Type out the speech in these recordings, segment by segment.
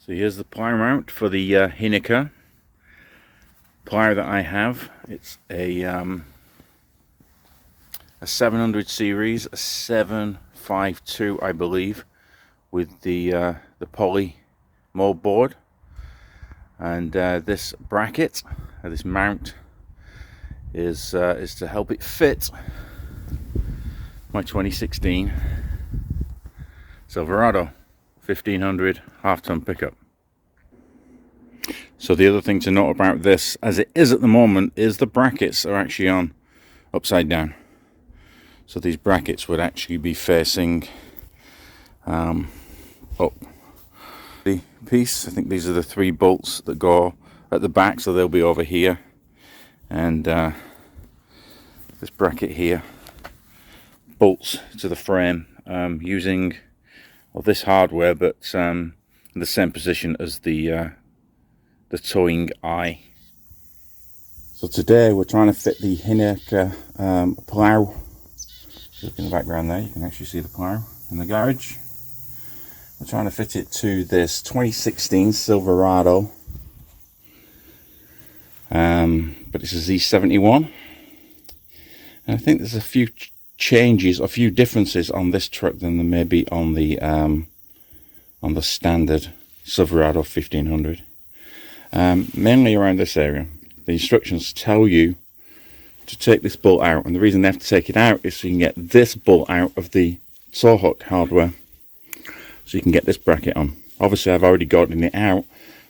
So here's the plow mount for the Hiniker plow that I have. It's a 700 series, a 752 I believe, with the poly mold board, and this bracket, this mount, is to help it fit my 2016 Silverado 1500 half-ton pickup. So the other thing to note about this, as it is at the moment, is the brackets are actually on upside down. So these brackets would actually be facing up the piece. I think these are the 3 bolts that go at the back, so they'll be over here, and this bracket here bolts to the frame using this hardware, but in the same position as the towing eye. So today we're trying to fit the Hiniker plow. Look in the background there, you can actually see the plow in the garage. We're trying to fit it to this 2016 Silverado, but it's a Z71, and I think there's a few changes, a few differences on this truck than there may be on the standard Silverado 1500. Mainly around this area. The instructions tell you to take this bolt out, and the reason they have to take it out is so you can get this bolt out of the tow hook hardware, so you can get this bracket on. Obviously I've already gotten it out,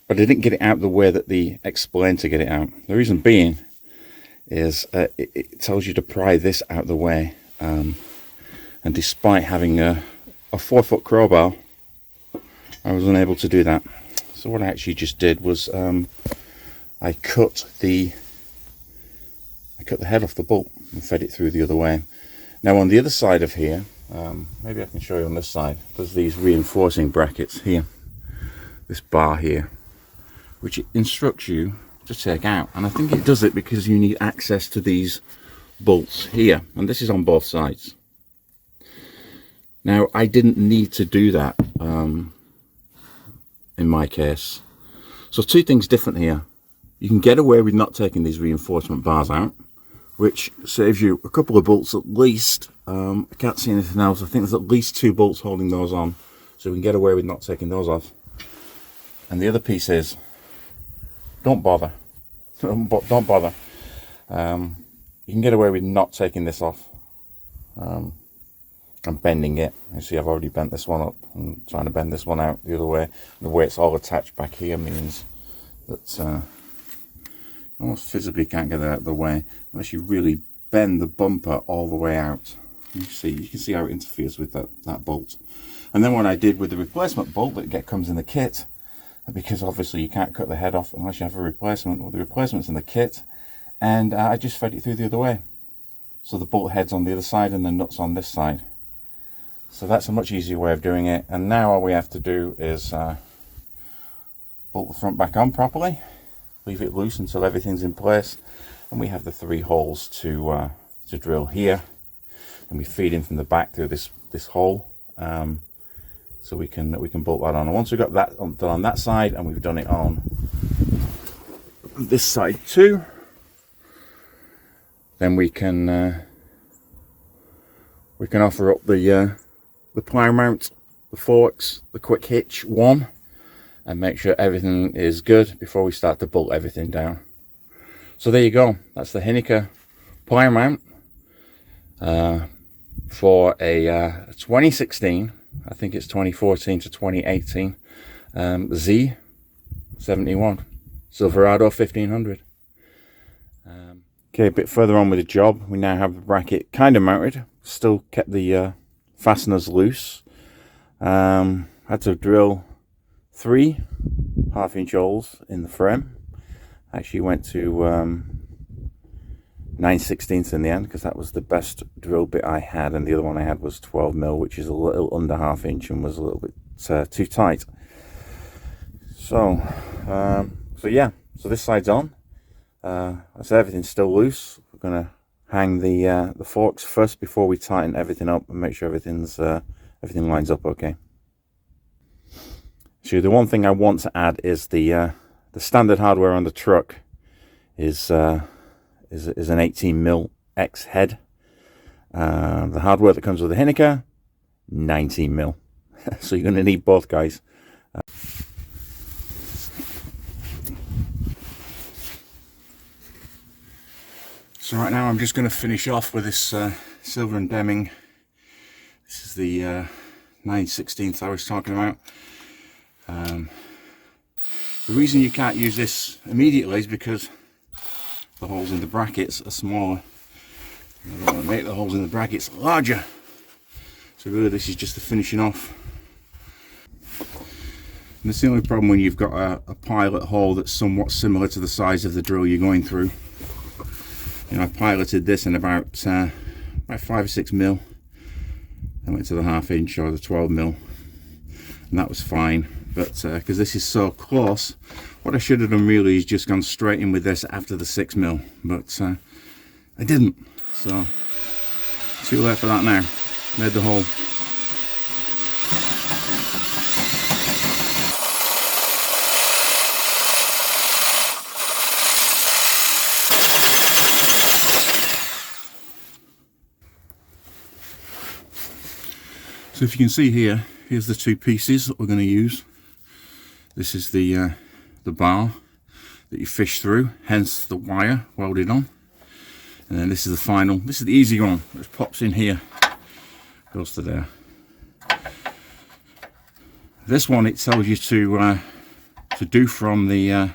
but I didn't get it out the way that they explained to get it out. The reason being is it tells you to pry this out the way, and despite having a 4-foot crowbar, I was unable to do that. So what I actually just did was I cut the head off the bolt and fed it through the other way. Now on the other side of here, maybe I can show you on this side, there's these reinforcing brackets here, this bar here, which it instructs you to take out, and I think it does it because you need access to these bolts here, and this is on both sides. Now I didn't need to do that in my case. So 2 things different here. You can get away with not taking these reinforcement bars out, which saves you a couple of bolts at least. I can't see anything else. I think there's at least 2 bolts holding those on, so we can get away with not taking those off. And the other piece is, don't bother. Don't bother. You can get away with not taking this off. I'm bending it. You see, I've already bent this one up. I'm trying to bend this one out the other way. And the way it's all attached back here means that you almost physically can't get it out of the way unless you really bend the bumper all the way out. You can see how it interferes with that bolt. And then what I did with the replacement bolt that comes in the kit, because obviously you can't cut the head off unless you have a replacement, well, the replacement's in the kit, and I just fed it through the other way. So the bolt head's on the other side and the nut's on this side. So that's a much easier way of doing it. And now all we have to do is bolt the front back on properly, leave it loose until everything's in place, and we have the 3 holes to drill here, and we feed in from the back through this hole, so we can bolt that on. And once we've got that done on that side, and we've done it on this side too, then we can offer up the plow mount, the forks, the quick hitch one, and make sure everything is good before we start to bolt everything down. So there you go. That's the Hiniker plow mount for a 2016, I think it's 2014 to 2018 Z71 Silverado 1500. Okay, a bit further on with the job, we now have the bracket kind of mounted. Still kept the fasteners loose. Had to drill 3 half-inch holes in the frame. Actually went to 9/16 in the end, because that was the best drill bit I had, and the other one I had was 12mm, which is a little under ½ inch and was a little bit too tight. So yeah, so this side's on. So everything's still loose. We're gonna hang the forks first before we tighten everything up and make sure everything lines up okay. to. The one thing I want to add is the standard hardware on the truck is an 18mm X head. The hardware that comes with the Hiniker, 19mm. So you're going to need both, guys. So right now I'm just going to finish off with this Silver and Deming. This is the 9/16 I was talking about. The reason you can't use this immediately is because the holes in the brackets are smaller. I want to make the holes in the brackets larger. So really this is just the finishing off. And that's the only problem when you've got a pilot hole that's somewhat similar to the size of the drill you're going through. You know, I piloted this in about 5 or 6 mil. I went to the 1/2 inch or the 12mm, and that was fine. But because this is so close, what I should have done really is just gone straight in with this after the 6mm, but I didn't. So too late for that now. Made the hole. So if you can see here, here's the two pieces that we're going to use. This is the bar that you fish through, hence the wire welded on. And then this is the final, this is the easy one, which pops in here, goes to there. This one, it tells you to do from the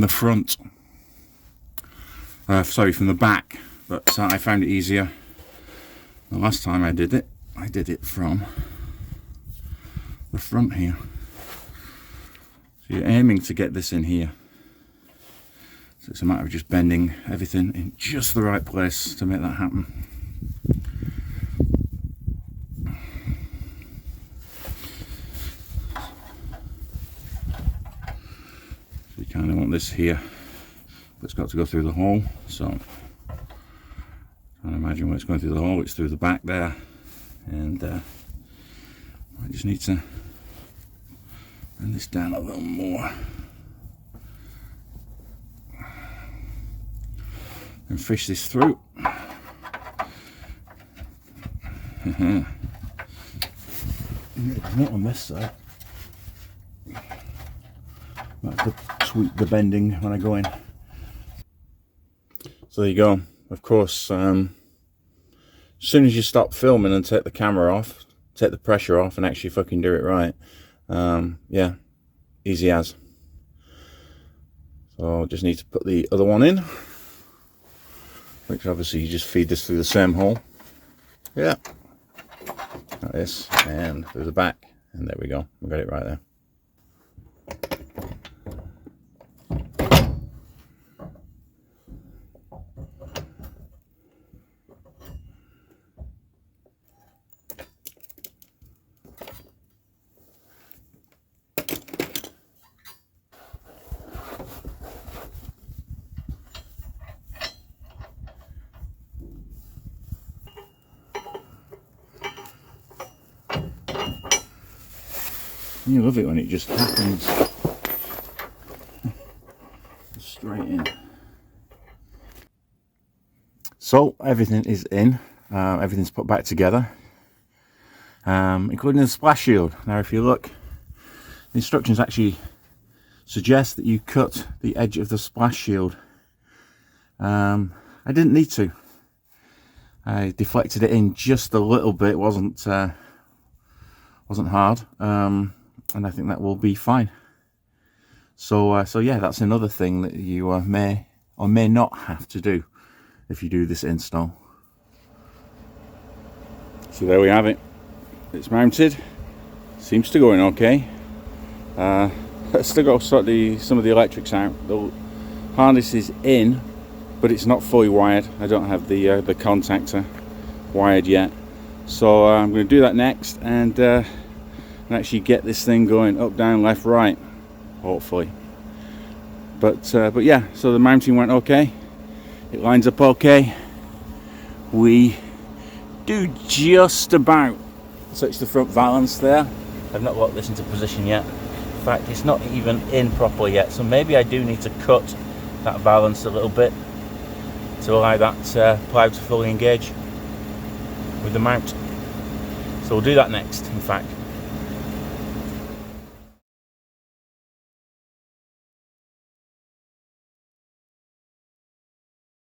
front, sorry, from the back, but I found it easier. The last time I did it from the front here. So you're aiming to get this in here. So it's a matter of just bending everything in just the right place to make that happen. So you kind of want this here, but it's got to go through the hole. So trying to imagine where it's going through the hole. It's through the back there, and I just need to bring this down a little more and fish this through. Not on this side. I have to tweak the bending when I go in. So there you go. Of course, as soon as you stop filming and take the camera off, take the pressure off and actually fucking do it right, yeah, easy as. So just need to put the other one in, which obviously you just feed this through the same hole. Yeah, like this, and through the back, and there we go, we got it right there. You love it when it just happens straight in. So everything is in, everything's put back together, including the splash shield. Now if you look, the instructions actually suggest that you cut the edge of the splash shield. I didn't need to. I deflected it in just a little bit. It wasn't hard. And I think that will be fine. So yeah, that's another thing that you may or may not have to do if you do this install. So there we have it. It's mounted. Seems to go in okay. Let's still got some of the electrics out. The harness is in, but it's not fully wired. I don't have the contactor wired yet. So I'm going to do that next, and actually get this thing going up, down, left, right, hopefully. But yeah, so the mounting went okay. It lines up okay. We do just about touch the front valance there. I've not got this into position yet. In fact, it's not even in properly yet, so maybe I do need to cut that balance a little bit to allow that plough to fully engage with the mount. So we'll do that next, in fact.